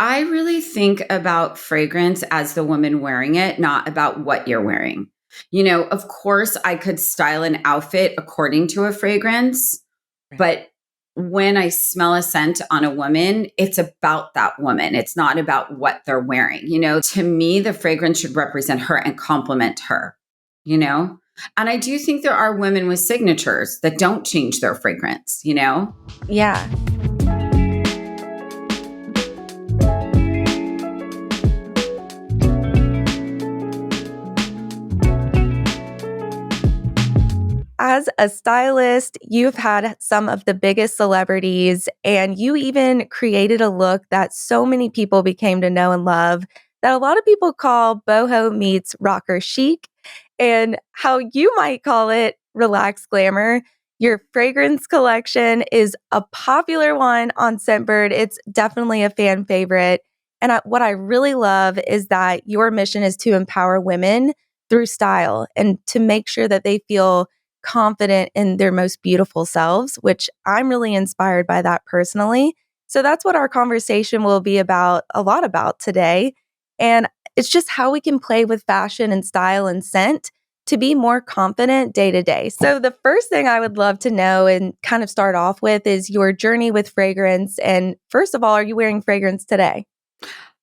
I really think about fragrance as the woman wearing it, not about what you're wearing. Of course, I could style an outfit according to a fragrance, Right. but when I smell a scent on a woman, it's about that woman. It's not about what they're wearing. To me, the fragrance should represent her and complement her, you know? And I do think there are women with signatures that don't change their fragrance. Yeah. As a stylist, you've had some of the biggest celebrities, and you even created a look that so many people became to know and love that a lot of people call boho meets rocker chic, and how you might call it relaxed glamour. Your fragrance collection is a popular one on Scentbird. It's definitely a fan favorite. And what I really love is that your mission is to empower women through style and to make sure that they feel confident in their most beautiful selves, which I'm really inspired by that personally. So that's what our conversation will be about, a lot about today. And it's just how we can play with fashion and style and scent to be more confident day to day. So the first thing I would love to know and kind of start off with is your journey with fragrance. And first of all, are you wearing fragrance today?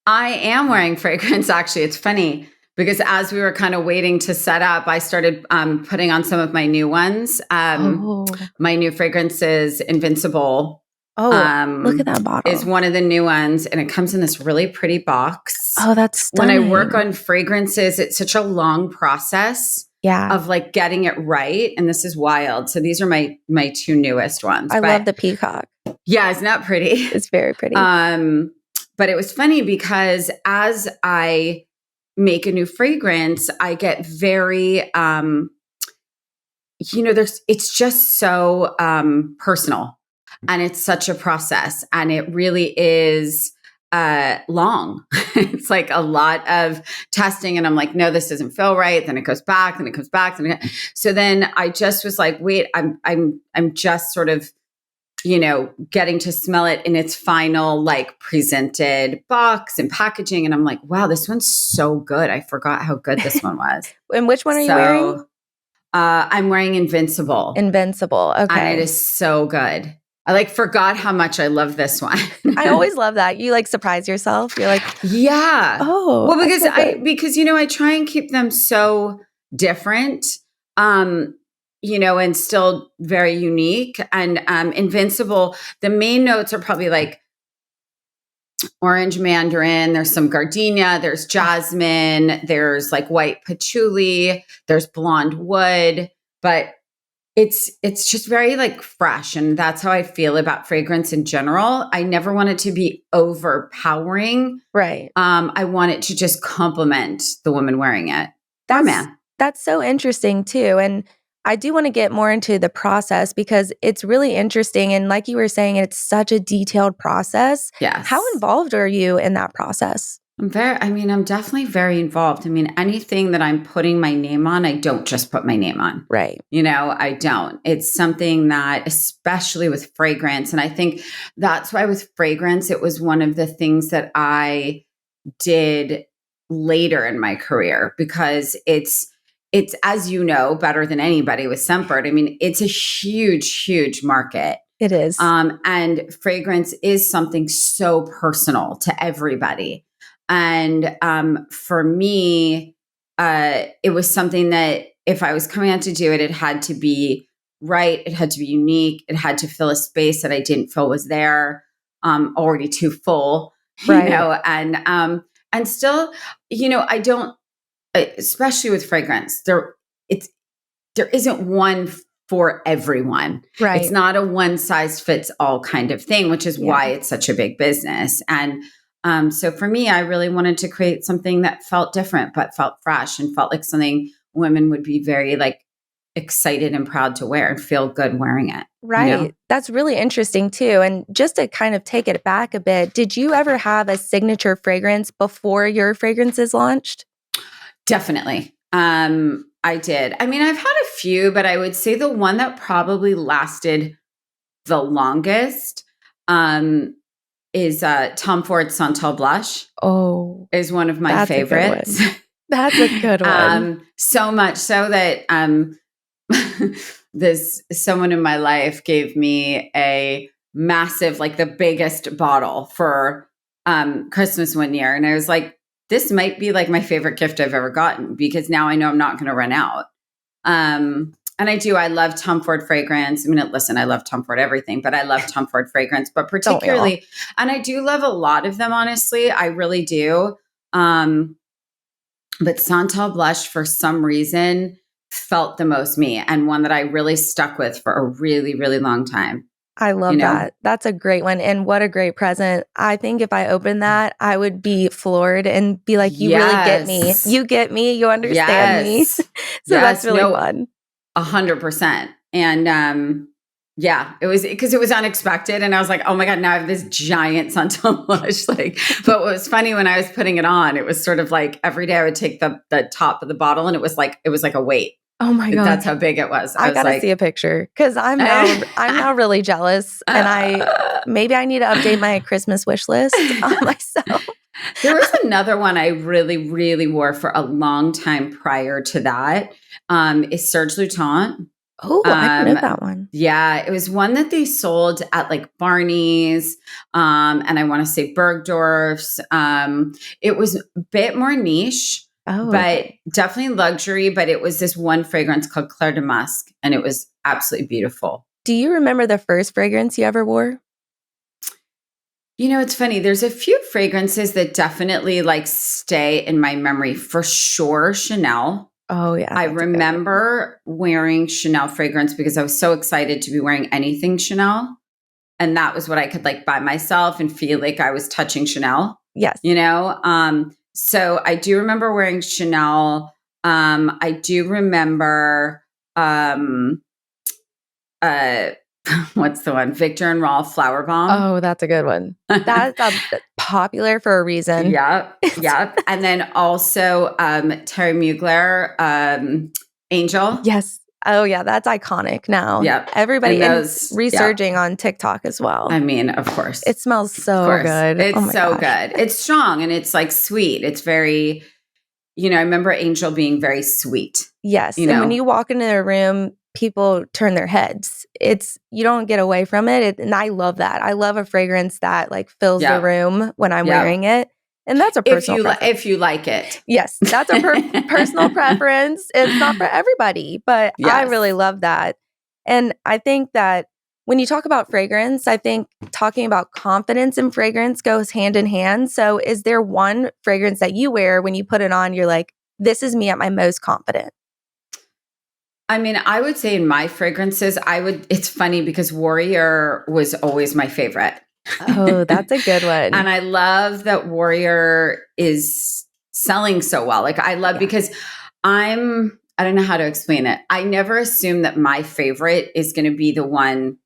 I am wearing fragrance, actually. It's funny because as we were kind of waiting to set up, I started putting on some of my new ones. My new fragrances, Invincible. Look at that bottle. Is one of the new ones, and it comes in this really pretty box. Oh, that's stunning. When I work on fragrances, it's such a long process of like getting it right, and this is wild. So these are my two newest ones. I love the peacock. Yeah, isn't that pretty? It's very pretty. But it was funny because as I make a new fragrance, I get very, it's just so personal, and it's such a process, and it really is long. It's like a lot of testing, and I'm like, no, this doesn't feel right. Then it goes back, then it comes back. So then I just was like, wait, I'm just sort of getting to smell it in its final, like presented box and packaging. And I'm like, wow, this one's so good. I forgot how good this one was. And which one are you wearing? I'm wearing Invincible. Invincible. Okay. And it is so good. I forgot how much I love this one. I always love that. You surprise yourself. You're like, yeah. Oh, well, because I try and keep them so different. And still very unique. And Invincible, the main notes are probably like orange mandarin, there's some gardenia, there's jasmine, there's like white patchouli, there's blonde wood, but it's just very fresh. And that's how I feel about fragrance in general. I never want it to be overpowering. Right. I want it to just complement the woman wearing it. That's so interesting too. And I do want to get more into the process because it's really interesting. And like you were saying, it's such a detailed process. Yes. How involved are you in that process? I'm definitely very involved. Anything that I'm putting my name on, I don't just put my name on. Right. I don't. It's something that, especially with fragrance, and I think that's why with fragrance, it was one of the things that I did later in my career because it's, as you know, better than anybody with Scentbird. It's a huge, huge market. It is. And fragrance is something so personal to everybody. And for me, it was something that if I was coming out to do it, it had to be right. It had to be unique. It had to fill a space that I didn't feel was there, already too full, right. And still, I don't, especially with fragrance, there isn't one for everyone. Right. It's not a one size fits all kind of thing, which is why it's such a big business. And so for me, I really wanted to create something that felt different, but felt fresh and felt like something women would be very excited and proud to wear and feel good wearing it. Right. That's really interesting too. And just to kind of take it back a bit, did you ever have a signature fragrance before your fragrances launched? Definitely. I did. I've had a few, but I would say the one that probably lasted the longest is Tom Ford's Santal Blush. Oh, is one of my that's a good favorites. one. That's a good one. So much so that this someone in my life gave me a massive, like the biggest bottle for Christmas one year. And I was like, this might be like my favorite gift I've ever gotten, because now I know I'm not going to run out. And I love Tom Ford fragrance. I mean, listen, I love Tom Ford everything, but I love Tom Ford fragrance, but particularly, and I do love a lot of them, honestly, I really do. But Santal Blush, for some reason, felt the most me, and one that I really stuck with for a really, really long time. I love that. That's a great one. And what a great present. I think if I opened that, I would be floored and be like, you really get me. You get me. You understand me. So that's really fun. 100%. And it was because it was unexpected. And I was like, oh my God, now I have this giant Santal Blush. But what was funny, when I was putting it on, it was sort of like every day I would take the top of the bottle, and it was like a weight. Oh my God. That's how big it was. I gotta see a picture, because I'm now really jealous, and maybe I need to update my Christmas wish list on myself. There was another one I really, really wore for a long time prior to that. Is Serge Lutens. Oh, I don't know that one. Yeah, it was one that they sold at like Barney's, and I want to say Bergdorf's. It was a bit more niche. But definitely luxury. But it was this one fragrance called Claire de Musc, and it was absolutely beautiful. Do you remember the first fragrance you ever wore? It's funny. There's a few fragrances that definitely like stay in my memory. For sure, Chanel. Oh, yeah. I remember wearing Chanel fragrance because I was so excited to be wearing anything Chanel. And that was what I could like buy myself and feel like I was touching Chanel. Yes. So I do remember wearing Chanel. I do remember, what's the one? Victor and Rolf Flower Bomb. Oh, that's a good one. That's popular for a reason. Yep. And then also Terry Mugler, Angel. Yes. Oh, yeah. That's iconic now. Yep. Everybody is resurging on TikTok as well. I mean, of course. It smells so good. It's so good. It's strong, and it's like sweet. It's very, I remember Angel being very sweet. Yes. And when you walk into a room, people turn their heads. You don't get away from it. And I love that. I love a fragrance that like fills the room when I'm wearing it. And that's a personal preference. If you like it. Yes, that's a personal preference. It's not for everybody, but I really love that. And I think that when you talk about fragrance, I think talking about confidence in fragrance goes hand in hand. So is there one fragrance that you wear when you put it on, you're like, this is me at my most confident? I mean, I would say in my fragrances, it's funny because Warrior was always my favorite. Oh, that's a good one. And I love that Warrior is selling so well. Like I love because I don't know how to explain it. I never assume that my favorite is going to be the one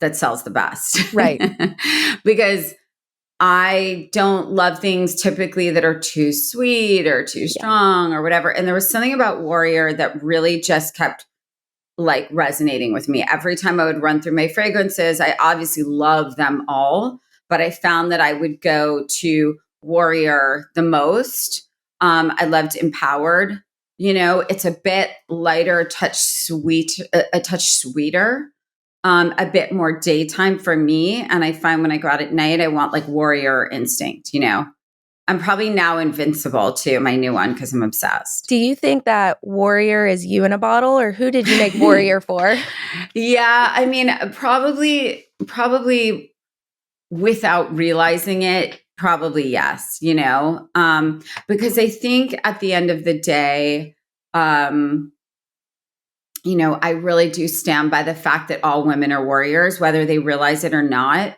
that sells the best. Right. Because I don't love things typically that are too sweet or too strong or whatever. And there was something about Warrior that really just kept like resonating with me. Every time I would run through my fragrances, I obviously love them all, but I found that I would go to Warrior the most. I loved Empowered. It's a bit lighter, a touch sweeter, a bit more daytime for me. And I find when I go out at night, I want like Warrior Instinct, I'm probably now Invincible too, my new one, because I'm obsessed. Do you think that Warrior is you in a bottle, or who did you make Warrior for? Yeah, I mean, probably without realizing it, probably yes, because I think at the end of the day, I really do stand by the fact that all women are warriors, whether they realize it or not.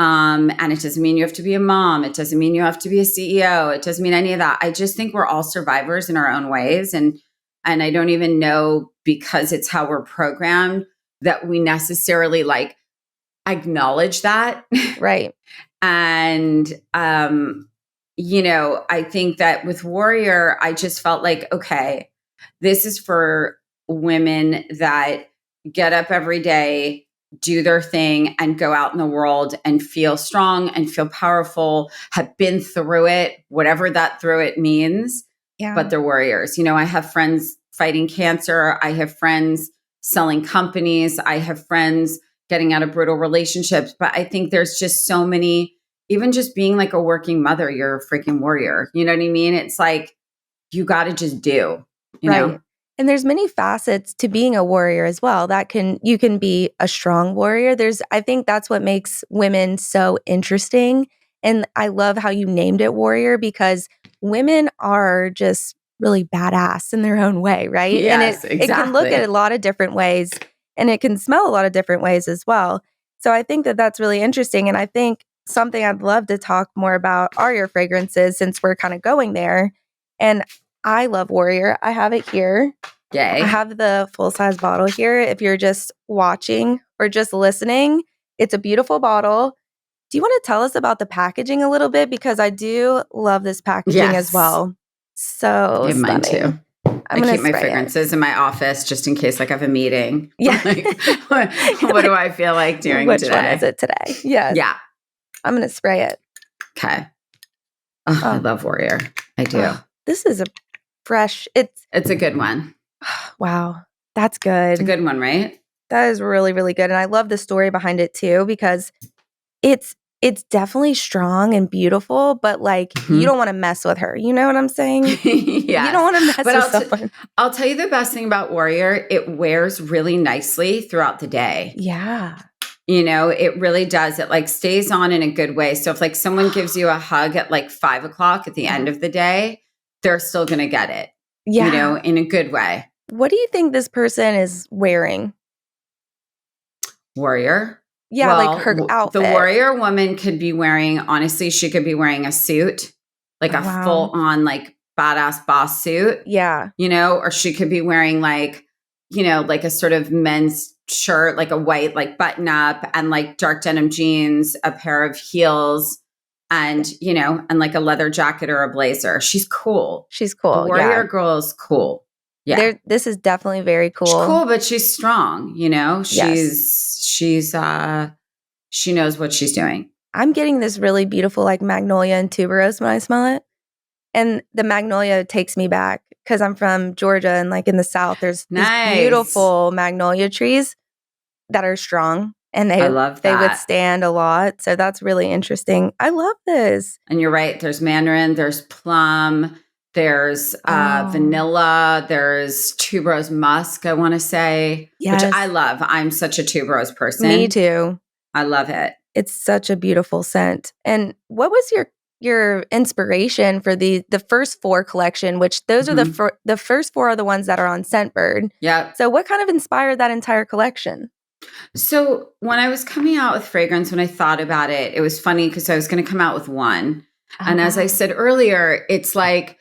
And it doesn't mean you have to be a mom. It doesn't mean you have to be a CEO. It doesn't mean any of that. I just think we're all survivors in our own ways. And I don't even know, because it's how we're programmed, that we necessarily like acknowledge that. Right. And, I think that with Warrior, I just felt like, okay, this is for women that get up every day do their thing and go out in the world and feel strong and feel powerful, have been through it, whatever that through it means, but they're warriors. I have friends fighting cancer. I have friends selling companies. I have friends getting out of brutal relationships. But I think there's just so many, even just being like a working mother, you're a freaking warrior. You know what I mean? It's like, you got to just do, you know? And there's many facets to being a warrior as well. You can be a strong warrior. I think that's what makes women so interesting. And I love how you named it warrior, because women are just really badass in their own way, right? Yes, and it can look at a lot of different ways, and it can smell a lot of different ways as well. So I think that that's really interesting. And I think something I'd love to talk more about are your fragrances, since we're kind of going there. And I love Warrior. I have it here. Yay. I have the full-size bottle here. If you're just watching or just listening, it's a beautiful bottle. Do you want to tell us about the packaging a little bit? Because I do love this packaging as well. So I have mine too. I keep my fragrances in my office just in case I have a meeting. Yeah. What do I feel like doing today? Which one is it today? Yes. Yeah. I'm going to spray it. Okay. Oh, I love Warrior. I do. This is a fresh. It's a good one. Wow. That's good. It's a good one, right? That is really, really good. And I love the story behind it too, because it's definitely strong and beautiful, but like you don't want to mess with her. You know what I'm saying? Yeah. You don't want to mess with someone. I'll tell you the best thing about Warrior. It wears really nicely throughout the day. Yeah. It really does. It like stays on in a good way. So if like someone gives you a hug at like 5 o'clock at the end of the day, they're still going to get it. Yeah. In a good way. What do you think this person is wearing? Warrior. Yeah, like her outfit. The warrior woman could be wearing, honestly, she could be wearing a suit, like a full on like badass boss suit. Yeah. Or she could be wearing like, like a sort of men's shirt, like a white, like button up and like dark denim jeans, a pair of heels and, and like a leather jacket or a blazer. She's cool. She's cool. The warrior girl is cool. Yeah. This is definitely very cool. She's cool, but she's strong, she knows what she's doing. I'm getting this really beautiful like magnolia and tuberose when I smell it. And the magnolia takes me back because I'm from Georgia, and like in the South, there's these beautiful magnolia trees that are strong, and they withstand a lot. So that's really interesting. I love this. And you're right. There's mandarin, there's plum, there's vanilla, there's tuberose musk, I want to say, which I love. I'm such a tuberose person. Me too. I love it. It's such a beautiful scent. And what was your inspiration for the first 4 collection, which those are the first 4 are the ones that are on Scentbird. Yeah. So what kind of inspired that entire collection? So when I was coming out with fragrance, when I thought about it, it was funny because I was going to come out with one. And as I said earlier, it's like,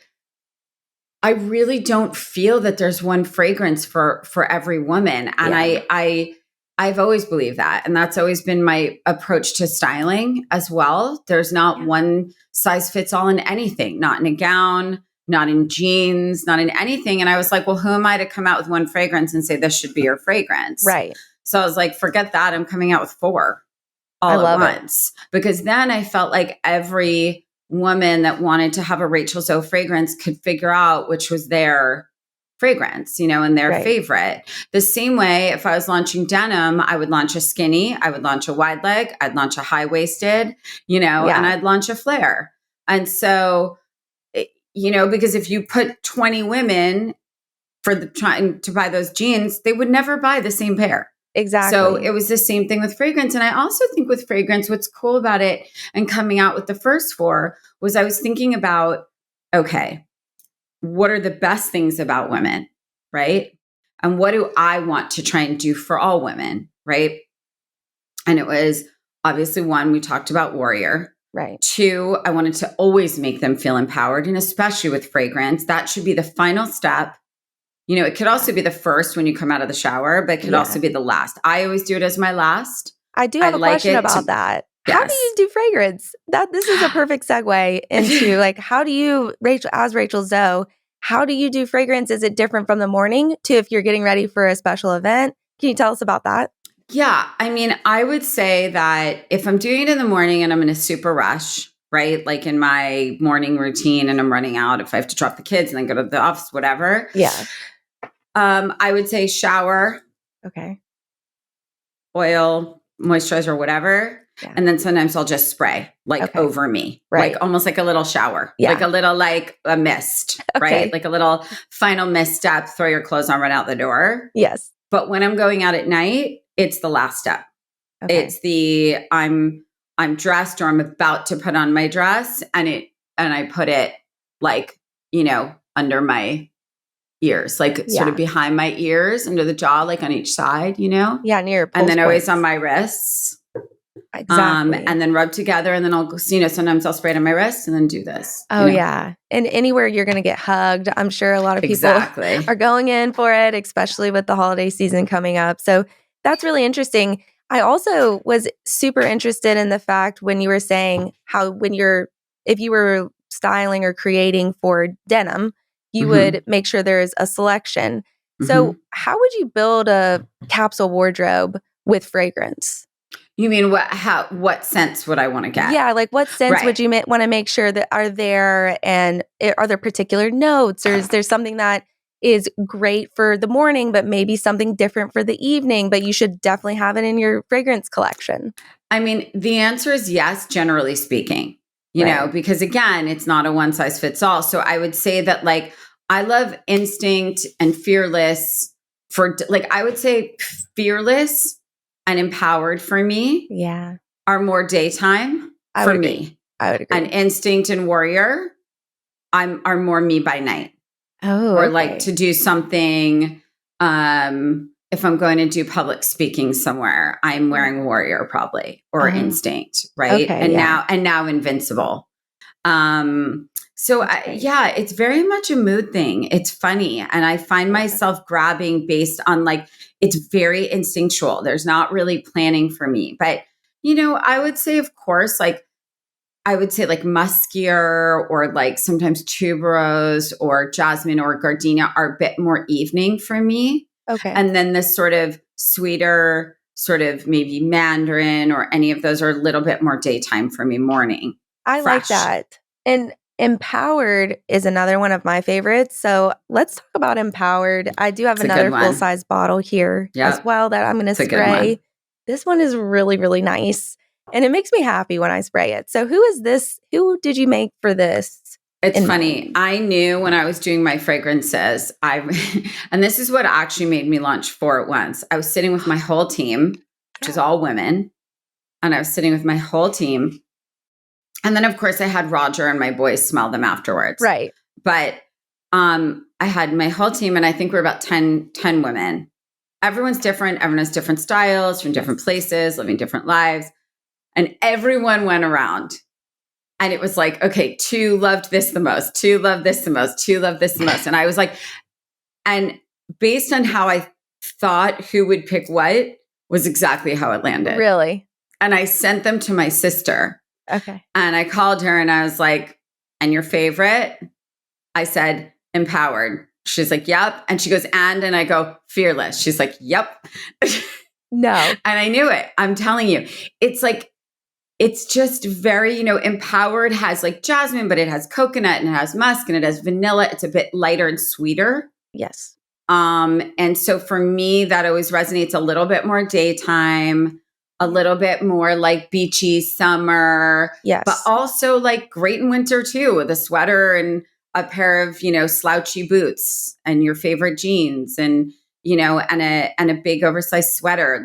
I really don't feel that there's one fragrance for every woman. And I've always believed that. And that's always been my approach to styling as well. There's not one size fits all in anything, not in a gown, not in jeans, not in anything. And I was like, well, who am I to come out with one fragrance and say this should be your fragrance? Right. So I was like, forget that. I'm coming out with 4 all at once. Because then I felt like every woman that wanted to have a Rachel Zoe fragrance could figure out which was their fragrance, and their favorite. The same way, if I was launching denim, I would launch a skinny, I would launch a wide leg, I'd launch a high-waisted, and I'd launch a flare. And so, because if you put 20 women trying to buy those jeans, they would never buy the same pair. Exactly. So it was the same thing with fragrance. And I also think with fragrance, what's cool about it and coming out with the first 4 was I was thinking about, okay, what are the best things about women, right? And what do I want to try and do for all women, right? And it was obviously 1, we talked about warrior. Right. 2, I wanted to always make them feel empowered. And especially with fragrance, that should be the final step. It could also be the first when you come out of the shower, but it could also be the last. I always do it as my last. I do have a question about that. Yes. How do you do fragrance? This is a perfect segue into like, how do you, Rachel Zoe, how do you do fragrance? Is it different from the morning to if you're getting ready for a special event? Can you tell us about that? Yeah. I mean, I would say that if I'm doing it in the morning and I'm in a super rush, right? Like in my morning routine and I'm running out, if I have to drop the kids and then go to the office, whatever. Yeah. I would say shower, Okay. oil, moisturizer, whatever. Yeah. And then sometimes I'll just spray like Okay. over me, Right. like almost like a little shower, Yeah. like a little, like a mist, Okay. right? Like a little final mist step, throw your clothes on, run out the door. Yes. But when I'm going out at night, it's the last step. Okay. It's the I'm dressed or I'm about to put on my dress and I put it like, under my ears, like sort of behind my ears, under the jaw, like on each side, Yeah, near pulse and then always points. on my wrists. Exactly. And then rub together and then I'll, sometimes I'll spray it on my wrist and then do this. Oh, yeah. And anywhere you're going to get hugged, I'm sure a lot of people Exactly. are going in for it, especially with the holiday season coming up. So that's really interesting. I also was super interested in the fact when you were saying how if you were styling or creating for denim, you would make sure there's a selection. So how would you build a capsule wardrobe with fragrance? You mean what sense would I want to get? Yeah, like what sense would you want to make sure that are there, and are there particular notes, or is there something that is great for the morning but maybe something different for the evening, but you should definitely have it in your fragrance collection? I mean, the answer is yes, generally speaking, because again, it's not a one size fits all. So I would say that like I love instinct and fearless I would say fearless and empowered for me are more daytime for me. I would agree. And instinct and warrior are more me by night. Oh, or like to do something. If I'm going to do public speaking somewhere, I'm wearing warrior probably or instinct, right? Okay, and now invincible. It's very much a mood thing. It's funny. And I find myself grabbing based on it's very instinctual. There's not really planning for me, but I would say, of course, I would say muskier or sometimes tuberose or jasmine or gardenia are a bit more evening for me. Okay. And then this sort of sweeter, sort of maybe mandarin or any of those are a little bit more daytime for me, morning. I like that. And empowered is another one of my favorites. So let's talk about empowered. I do have another full-size bottle here as well that I'm going to spray. This one is really, really nice. And it makes me happy when I spray it. So who is this? Who did you make for this? It's funny. I knew when I was doing my fragrances, and this is what actually made me launch 4 at once. I was sitting with my whole team, which is all women. And I was sitting with my whole team. And then, of course, I had Roger and my boys smell them afterwards. Right. But I had my whole team, and I think we're about 10 women. Everyone's different. Everyone has different styles from different places, living different lives. And everyone went around. And it was like, okay, 2 loved this the most, 2 loved this the most, 2 loved this the most. And I was like, and based on how I thought who would pick what was exactly how it landed. Really? And I sent them to my sister. Okay. And I called her and I was like, and your favorite? I said, empowered. She's like, yep. And she goes, and I go, fearless. She's like, yep. No. And I knew it. I'm telling you. It's just very, empowered has jasmine, but it has coconut and it has musk and it has vanilla. It's a bit lighter and sweeter. Yes. And so for me, that always resonates a little bit more daytime, a little bit more beachy summer. Yes. But also great in winter too, with a sweater and a pair of, slouchy boots and your favorite jeans and, and a big oversized sweater.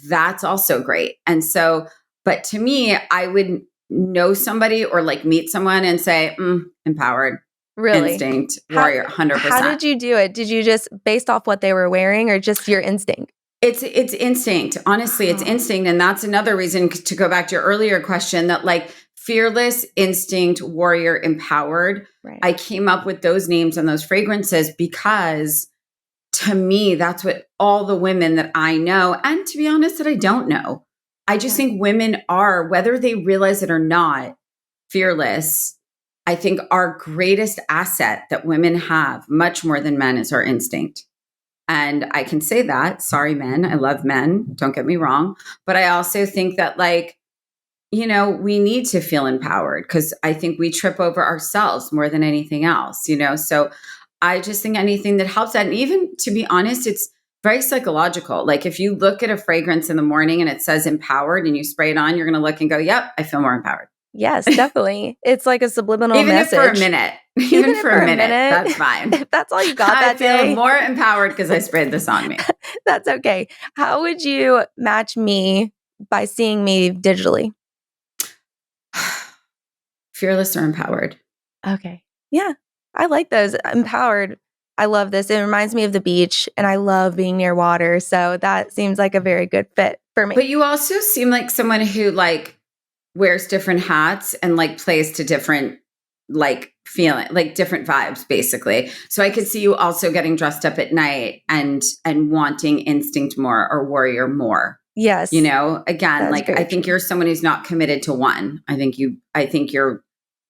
That's also great. And so, but to me, I would know somebody or meet someone and say, empowered, really, instinct, warrior, 100%. How did you do it? Did you just based off what they were wearing or just your instinct? It's instinct. Honestly, it's instinct. And that's another reason to go back to your earlier question that fearless, instinct, warrior, empowered. Right. I came up with those names and those fragrances because to me, that's what all the women that I know, and to be honest, that I don't know. I just think women are, whether they realize it or not, fearless. I think our greatest asset that women have, much more than men, is our instinct. And I can say that. Sorry, men. I love men. Don't get me wrong. But I also think that, like, we need to feel empowered, because I think we trip over ourselves more than anything else, So I just think anything that helps that. And even, to be honest, it's very psychological. Like, if you look at a fragrance in the morning and it says empowered and you spray it on, you're going to look and go, yep, I feel more empowered. Yes, definitely. It's like a subliminal Even message. if for a minute. Even if for a minute, that's fine. If that's all you got that day. I feel more empowered because I sprayed this on me. That's okay. How would you match me by seeing me digitally? Fearless or empowered. Okay. Yeah. I like those. Empowered. I love this. It reminds me of the beach, and I love being near water. So that seems like a very good fit for me. But you also seem like someone who, like, wears different hats and, like, plays to different, like, feeling, like, different vibes, basically. So I could see you also getting dressed up at night and wanting instinct more or warrior more. Yes. Again, like, I think you're someone who's not committed to one. I think you're,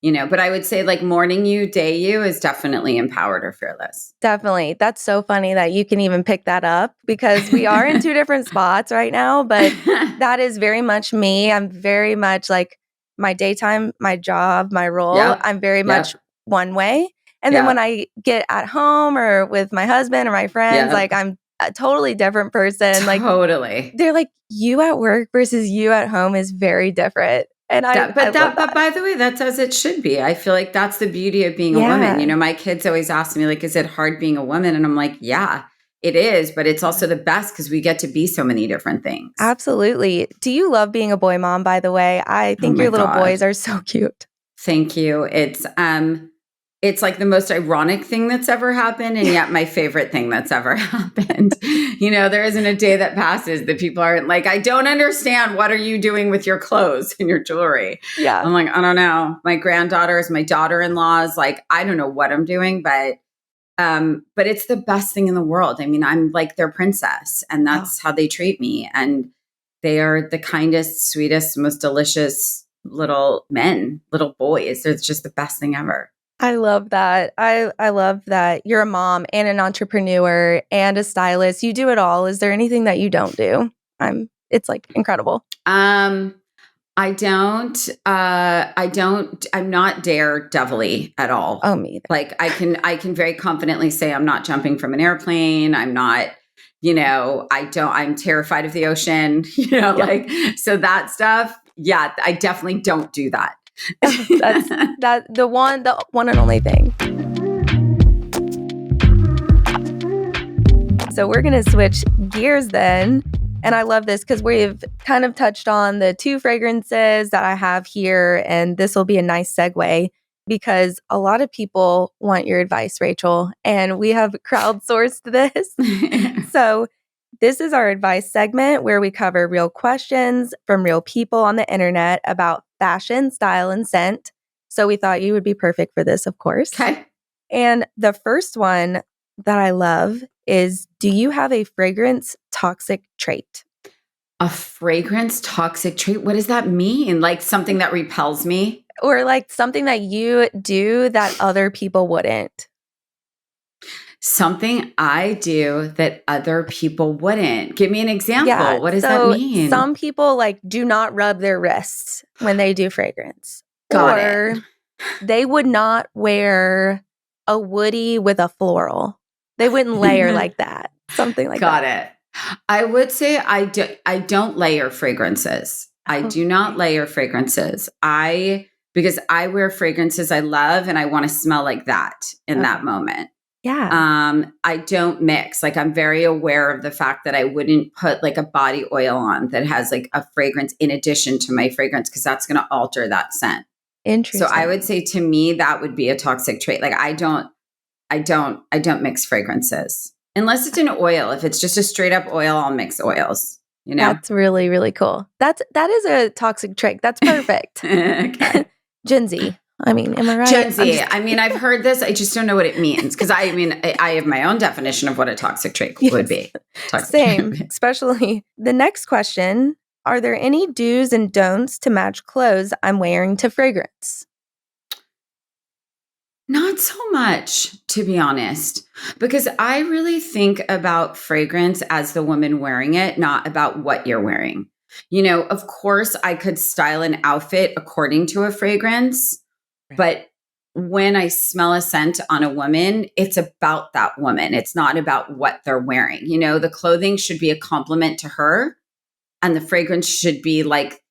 but I would say, like, morning you, day you is definitely empowered or fearless. Definitely. That's so funny that you can even pick that up, because we are in two different spots right now, but that is very much me. I'm very much like my daytime, my job, my role. Yep. I'm very much one way. And then when I get at home or with my husband or my friends, like, I'm a totally different person. Totally. Like, they're like, you at work versus you at home is very different. And but by the way, that's as it should be. I feel like that's the beauty of being a woman. My kids always ask me, like, is it hard being a woman? And I'm like, yeah, it is, but it's also the best because we get to be so many different things. Absolutely. Do you love being a boy mom, by the way? I think your little boys are so cute. Thank you. It's like the most ironic thing that's ever happened, and yet my favorite thing that's ever happened. There isn't a day that passes that people aren't like, I don't understand. What are you doing with your clothes and your jewelry? Yeah. I'm like, I don't know. My granddaughters, my daughter-in-laws, like, I don't know what I'm doing, but it's the best thing in the world. I mean, I'm like their princess, and that's how they treat me. And they are the kindest, sweetest, most delicious little men, little boys. It's just the best thing ever. I love that. I love that you're a mom and an entrepreneur and a stylist. You do it all. Is there anything that you don't do? It's like incredible. I don't. I'm not daredevil-y at all. Oh, me either. Like, I can very confidently say I'm not jumping from an airplane. I'm not. I'm terrified of the ocean. Like, so that stuff. Yeah, I definitely don't do that. That's the one and only thing. So we're going to switch gears then. And I love this because we've kind of touched on the two fragrances that I have here. And this will be a nice segue because a lot of people want your advice, Rachel. And we have crowdsourced this. So this is our advice segment where we cover real questions from real people on the internet about fashion, style, and scent. So we thought you would be perfect for this, of course. Okay. And the first one that I love is, do you have a fragrance toxic trait? A fragrance toxic trait? What does that mean? Like something that repels me? Or like something that you do that other people wouldn't? Something I do that other people wouldn't. Give me an example. Yeah, what does that mean? Some people like do not rub their wrists when they do fragrance. Got it. They would not wear a woody with a floral. They wouldn't layer like that. Something like that. Got it. I would say I don't layer fragrances. I do not layer fragrances. Because I wear fragrances I love and I want to smell like that in that moment. Yeah. I don't mix. Like, I'm very aware of the fact that I wouldn't put like a body oil on that has like a fragrance in addition to my fragrance, because that's going to alter that scent. Interesting. So I would say to me, that would be a toxic trait. Like, I don't mix fragrances unless it's an oil. If it's just a straight up oil, I'll mix oils. That's really, really cool. That is a toxic trait. That's perfect. Okay. Gen Z. I mean, am I right? Gen Z. I've heard this. I just don't know what it means. Because I have my own definition of what a toxic trait would be. Same. Especially the next question. Are there any do's and don'ts to match clothes I'm wearing to fragrance? Not Not so much, to be honest, because I really think about fragrance as the woman wearing it, not about what you're wearing. Of course, I could style an outfit according to a fragrance, Right. but when I smell a scent on a woman, it's about that woman. It's not about what they're wearing. The clothing should be a compliment to her, and the fragrance should be like,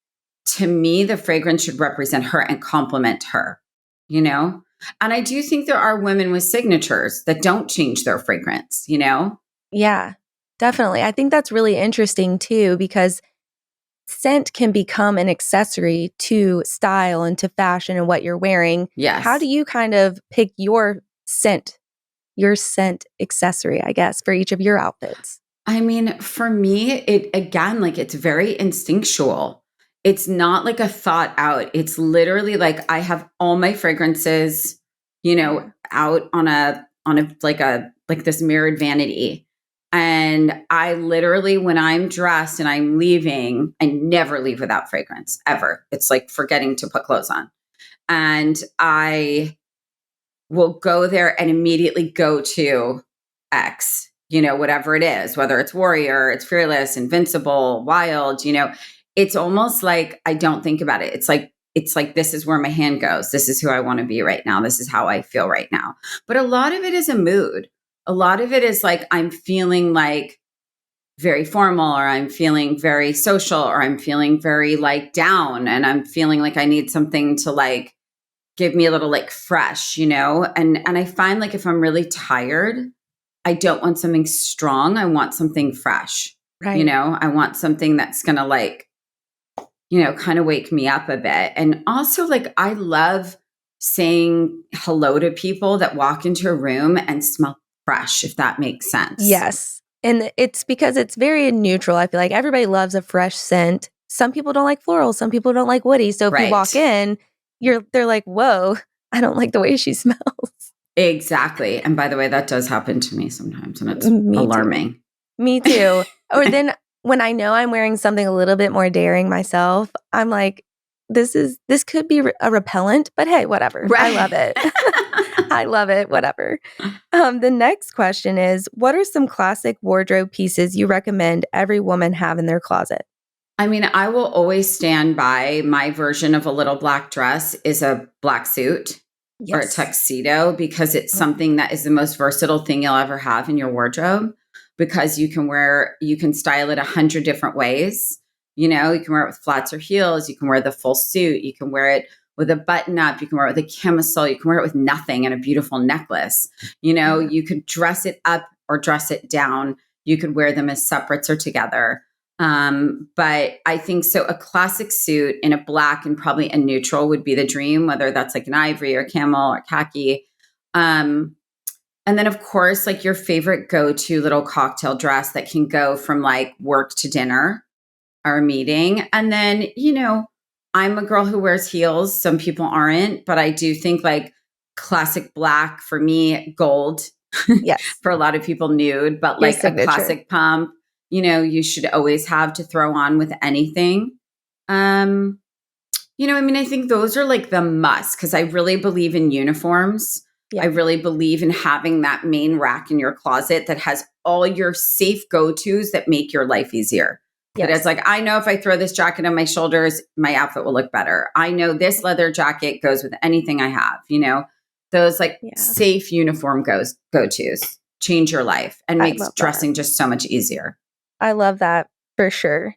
to me, the fragrance should represent her and complement her, you know? And I do think there are women with signatures that don't change their fragrance. Yeah, definitely. I think that's really interesting too, because scent can become an accessory to style and to fashion and what you're wearing. How do Yes. you kind of pick your scent accessory, I guess, for each of your outfits? I mean, for me, it again, like it's very instinctual. It's not like a thought out. It's literally like I have all my fragrances, Yeah. out on a like this mirrored vanity. And I literally, when I'm dressed and I'm leaving, I never leave without fragrance ever. It's like forgetting to put clothes on. And I will go there and immediately go to X, whatever it is, whether it's warrior, it's fearless, invincible, wild, it's almost like I don't think about it. It's like this is where my hand goes. This is who I want to be right now. This is how I feel right now. But a lot of it is a mood. A lot of it is like I'm feeling like very formal, or I'm feeling very social, or I'm feeling very like down, and I'm feeling like I need something to like give me a little like fresh, and I find like if I'm really tired, I don't want something strong. I want something fresh. Right. I want something that's going to like, kind of wake me up a bit. And also like I love saying hello to people that walk into a room and smell fresh, if that makes sense. Yes. And it's because it's very neutral. I feel like everybody loves a fresh scent. Some people don't like floral, some people don't like woody. So if you walk Right. in, they're like, "Whoa, I don't like the way she smells." Exactly. And by the way, that does happen to me sometimes, and it's Me too. alarming. Me too. Or then when I know I'm wearing something a little bit more daring myself, I'm like, this could be a repellent, but hey, whatever. I love Right. it. I love it, whatever. The next question is, what are some classic wardrobe pieces you recommend every woman have in their closet? I mean, I will always stand by my version of a little black dress is a black suit or a Yes. tuxedo, because it's Oh, something that is the most versatile thing you'll ever have in your wardrobe, because you can style it 100 different ways. You can wear it with flats or heels. You can wear the full suit. You can wear it with a button up. You can wear it with a camisole. You can wear it with nothing and a beautiful necklace. yeah. You could dress it up or dress it down. You could wear them as separates or together. But I think so. A classic suit in a black and probably a neutral would be the dream, whether that's like an ivory or camel or khaki. Um, and then, of course, like your favorite go to little cocktail dress that can go from like work to dinner or a meeting. And then, I'm a girl who wears heels. Some people aren't, but I do think like classic black for me, gold Yes. for a lot of people, nude, but Your like a signature. classic pump, you should always have to throw on with anything. Um, I mean, I think those are like the must, because I really believe in uniforms. I Yeah. really believe in having that main rack in your closet that has all your safe go-tos that make your life easier. That it's Yes. like, I know if I throw this jacket on my shoulders, my outfit will look better. I know this leather jacket goes with anything I have. Those like Yeah. safe uniform go-tos change your life and I makes love that. dressing just so much easier. I love that for sure.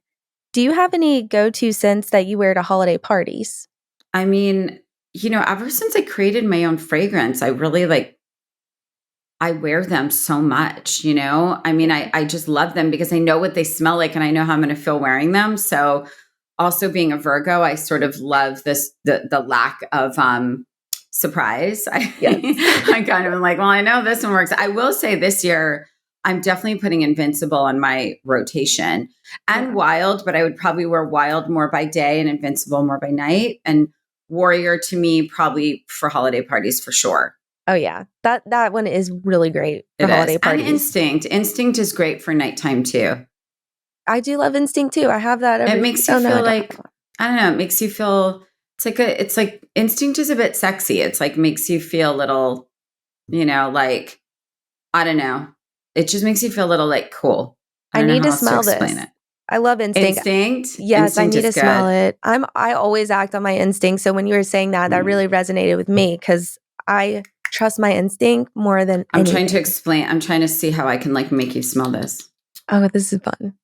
Do you have any go-to scents that you wear to holiday parties? I mean, ever since I created my own fragrance, I really like, I wear them so much. I mean, I just love them because I know what they smell like and I know how I'm going to feel wearing them. So also being a Virgo, I sort of love the lack of surprise. I, Yes. I kind of am like, well, I know this one works. I will say this year, I'm definitely putting Invincible on my rotation and Yeah. Wild, but I would probably wear Wild more by day and Invincible more by night. And Warrior to me, probably for holiday parties for sure. Oh yeah. That one is really great for It is. holiday And parties. Instinct. Instinct is great for nighttime too. I do love Instinct too. I have that It every makes you oh no, I feel don't have like, one. I don't know, it makes you feel, it's like Instinct is a bit sexy. It's like makes you feel a little Like, I don't know. It just makes you feel a little like cool. I I don't know need how to else to smell explain this. it. I love instinct. Instinct. Yes, I Instinct need is to smell good. it. I always act on my instinct. So when you were saying that, that really resonated with me because I trust my instinct more than I'm trying to anything. explain. I'm trying to see how I can like make you smell this. Oh, this is fun.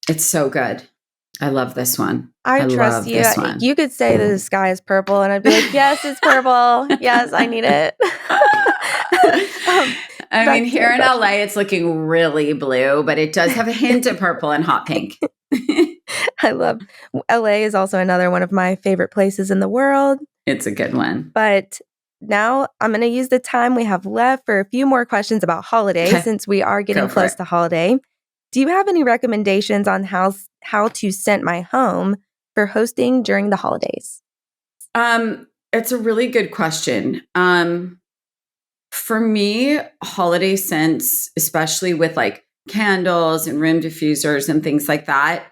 It's so good. I love this one. I trust love you. this one. You could say that the sky is purple, and I'd be like, yes, it's purple. Yes, I need it. I mean, back to here my in question. LA, it's looking really blue, but it does have a hint of purple and hot pink. I love LA is also another one of my favorite places in the world. It's a good one. But now I'm going to use the time we have left for a few more questions about holidays Okay. since we are getting Go for close it. to holiday. Do you have any recommendations on how to scent my home for hosting during the holidays? It's a really good question. For me, holiday scents, especially with like candles and room diffusers and things like that,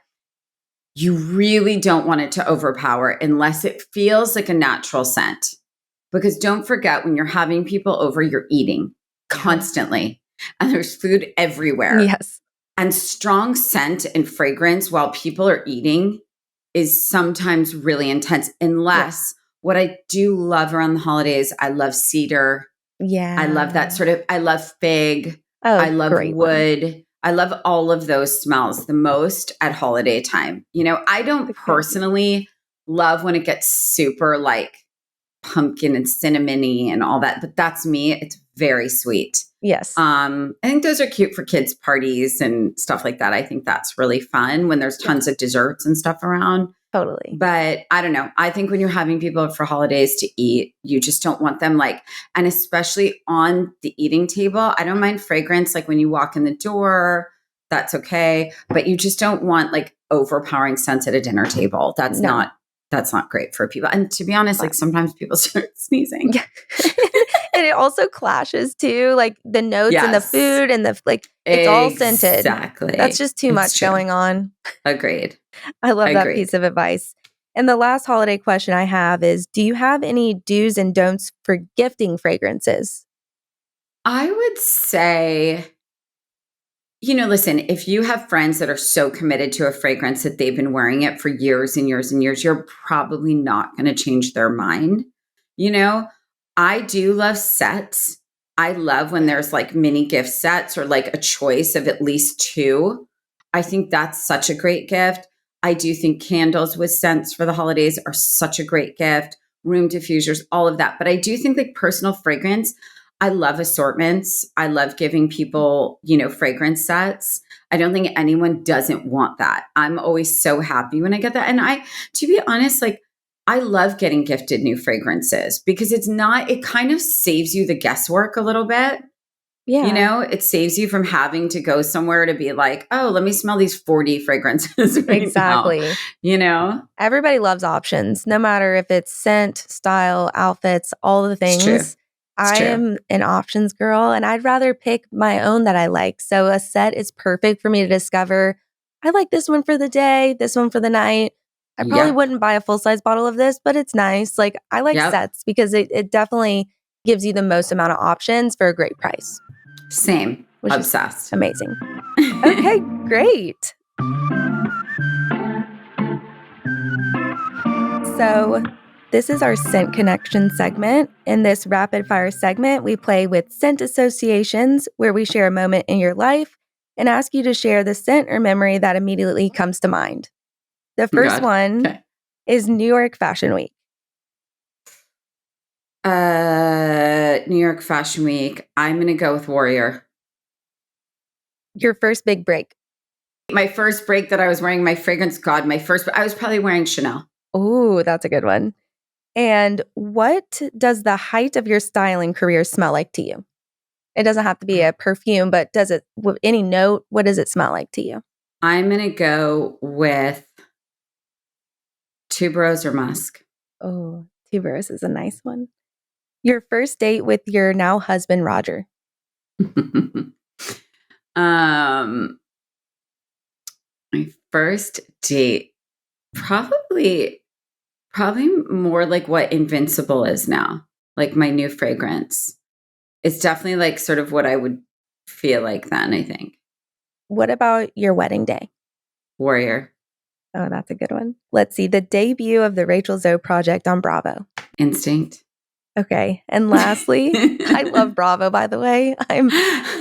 you really don't want it to overpower unless it feels like a natural scent. Because don't forget, when you're having people over, you're eating constantly and there's food everywhere. Yes. And strong scent and fragrance while people are eating is sometimes really intense, unless what I do love around the holidays, I love cedar. Yeah. I love that I love fig. Oh, I love great one. wood. I love all of those smells the most at holiday time. I don't personally love when it gets super like pumpkin and cinnamony and all that, but that's me. It's very sweet. Yes. I think those are cute for kids' parties and stuff like that. I think that's really fun when there's tons of desserts and stuff around. Totally. But I don't know. I think when you're having people for holidays to eat, you just don't want them and especially on the eating table, I don't mind fragrance. Like when you walk in the door, that's okay. But you just don't want like overpowering scents at a dinner table. That's not great for people. And to be honest, like sometimes people start sneezing. Yeah. And it also clashes too, like the notes in the food and it's all scented. Exactly. That's just too much going on. Agreed. I love that piece of advice. And the last holiday question I have is, do you have any do's and don'ts for gifting fragrances? I would say, listen, if you have friends that are so committed to a fragrance that they've been wearing it for years and years and years, you're probably not going to change their mind. I do love sets. I love when there's like mini gift sets or like a choice of at least two. I think that's such a great gift. I do think candles with scents for the holidays are such a great gift, room diffusers, all of that. But I do think like personal fragrance, I love assortments. I love giving people, fragrance sets. I don't think anyone doesn't want that. I'm always so happy when I get that. And to be honest, like I love getting gifted new fragrances because it kind of saves you the guesswork a little bit. Yeah. It saves you from having to go somewhere to be like, oh, let me smell these 40 fragrances right now. Everybody loves options, no matter if it's scent, style, outfits, all the things. It's true. I am an options girl and I'd rather pick my own that I like. So a set is perfect for me to discover. I like this one for the day, this one for the night. I probably wouldn't buy a full-size bottle of this, but it's nice. Like I like sets because it definitely gives you the most amount of options for a great price. Same. Which Obsessed. is amazing. Okay, great. So this is our scent connection segment. In this rapid fire segment, we play with scent associations where we share a moment in your life and ask you to share the scent or memory that immediately comes to mind. The first one is New York Fashion Week. New York Fashion Week. I'm going to go with Warrior. Your first big break. My first break that I was wearing my fragrance. God, I was probably wearing Chanel. Oh, that's a good one. And what does the height of your styling career smell like to you? It doesn't have to be a perfume, but does it, with any note, what does it smell like to you? I'm going to go with tuberose or musk. Oh, tuberose is a nice one. Your first date with your now husband, Roger. My first date, probably more like what Invincible is now. like my new fragrance. It's definitely like sort of what I would feel like then, I think. What about your wedding day? Warrior. Oh, that's a good one. Let's see. The debut of the Rachel Zoe project on Bravo. Instinct. Okay. And lastly, I love Bravo, by the way. I'm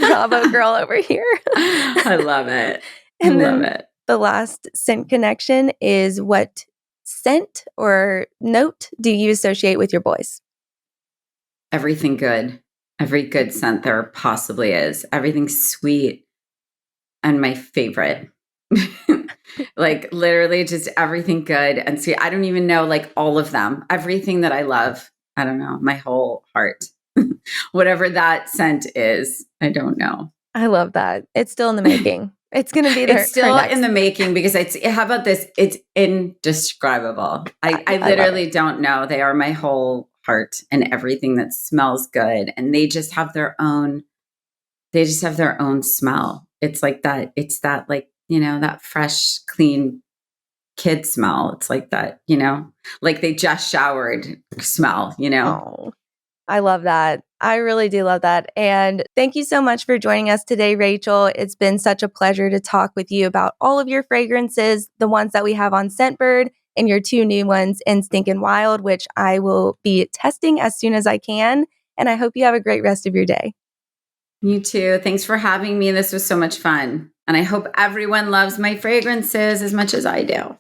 Bravo girl over here. I love it. I And love then it. the last scent connection is what scent or note do you associate with your boys? Everything good. Every good scent there possibly is. Everything's sweet. And my favorite. Like literally just everything good and sweet. I don't even know like all of them. Everything that I love. I don't know. My whole heart. Whatever that scent is, I don't know. I love that. It's still in the making. It's going to be there. It's still in the making because how about this? It's indescribable. I literally don't know. They are my whole heart and everything that smells good. And they just have their own smell. It's like that. It's that like, that fresh, clean kid smell. It's like that, like they just showered smell, Oh, I love that. I really do love that. And thank you so much for joining us today, Rachel. It's been such a pleasure to talk with you about all of your fragrances, the ones that we have on Scentbird and your 2 new ones, Instinct and Wild, which I will be testing as soon as I can. And I hope you have a great rest of your day. You too. Thanks for having me. This was so much fun. And I hope everyone loves my fragrances as much as I do.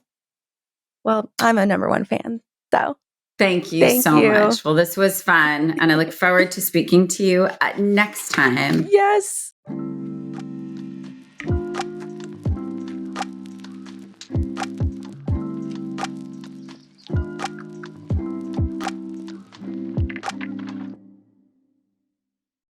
Well, I'm a #1 fan. So thank you so much. Well, this was fun. And I look forward to speaking to you next time. Yes.